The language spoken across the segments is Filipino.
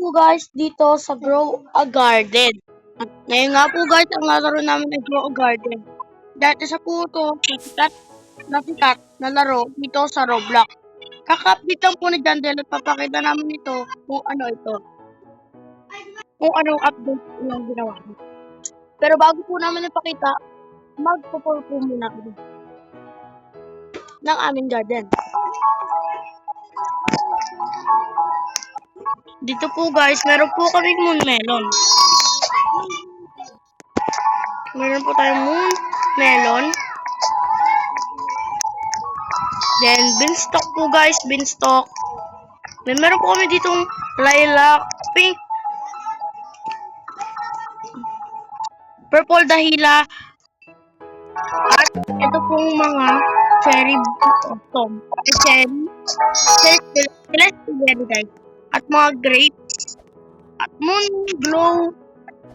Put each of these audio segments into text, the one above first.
po guys dito sa Grow a Garden. At ngayon nga po guys, ang lalaro namin ay Grow a Garden. Dati sa po ito, sikat na laro dito sa Roblox. Kaka-update lang po ni Jandel at papakita namin ito kung ano ito. Kung anong update yung ginawa. Pero bago po namin ipakita, magpo-pour po muna kami ng aming garden. Dito po guys, meron po kaming moon melon. Meron po tayong moon melon. Then, beanstalk po guys, beanstalk. Then, meron po kami ditong lilac, pink, purple dahila, at ito pong mga cherry blossom. Cherry guys. At mga grapes, at moon glow,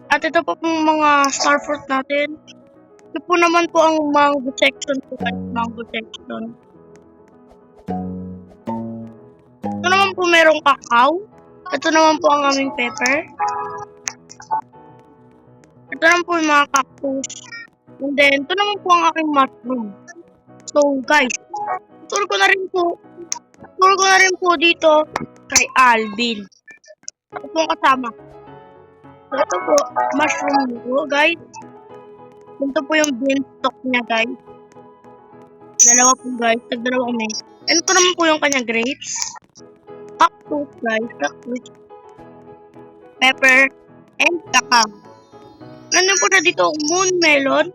at ito po pong mga starfruit natin. Ito po naman po ang mango section po guys, mango section. Ito naman po merong cacao. Ito naman po ang aming pepper. Ito naman po yung mga cactus. And then, ito naman po ang aking mushroom. So guys, tour ko na rin po dito kay Alvin. Ito po ang kasama. So, ito po, mushroom po guys. Ito po yung beanstalk niya guys. Dalawa po guys, tag-dalawa kami. And ito naman po yung kanya grapes. Cactus guys, cactus. Pepper, and cacao. Nandun po na dito moon melon.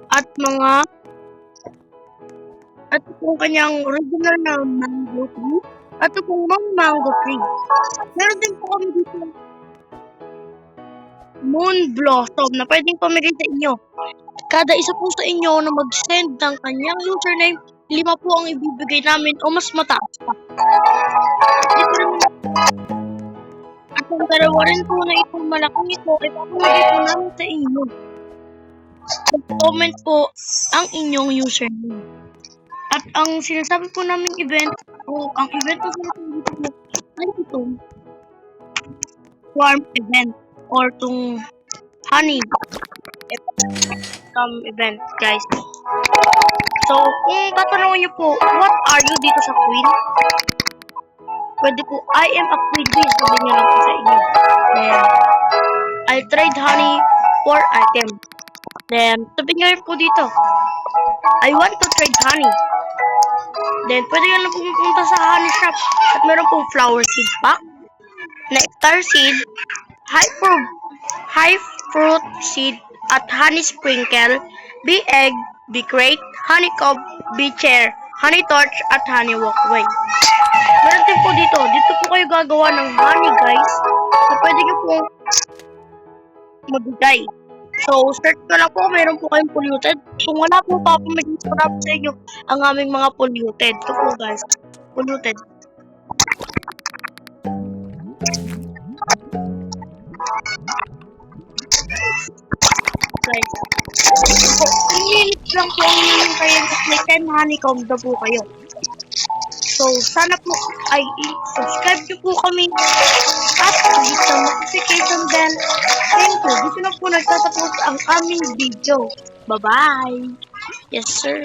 At mga at po kanyang regular na mango tree. At ito pong mango tree. Meron din po kami dito moon blossom na pwedeng pamigay sa inyo. Kada isa po sa inyo na mag-send ng kanyang username, 5 po ang ibibigay namin o mas mataas pa. At ang dalawa rin po na itong malaking ito ay papamigay po namin sa inyo. Comment po ang inyong username. At ang sinasabi po namin event, o ang event po namin dito ay itong farm event or itong honey event guys. So, kung tatanungin niyo po, what are you dito sa queen? Pwede po, I am a queen. Sabi niyo lang po sa inyo. Then, I'll trade honey for item. Then, sabi niyo rin po dito, I want to trade honey. Then, pwede ka na pumunta sa honey shop. At meron pong flower seed pack, nectar seed, high fruit seed, at honey sprinkle, bee egg, bee crate, honeycomb, bee chair, honey torch, at honey walkway. Meron din po dito po kayo gagawa ng honey guys, na pwede nyo pong mabigay. So, search ko lang po, meron po kayong polluted. Kung wala po, papamigay ko na po sa inyo ang aming mga polluted. Ito po guys, polluted. Guys, ililit lang po ang inyong kayong may 10 honeycomb na po kayo. So, sana po ay subscribe nyo po kami at hit ang notification bell. Thank you. Dito na po nagtatapos ang aming video. Bye-bye. Yes, sir.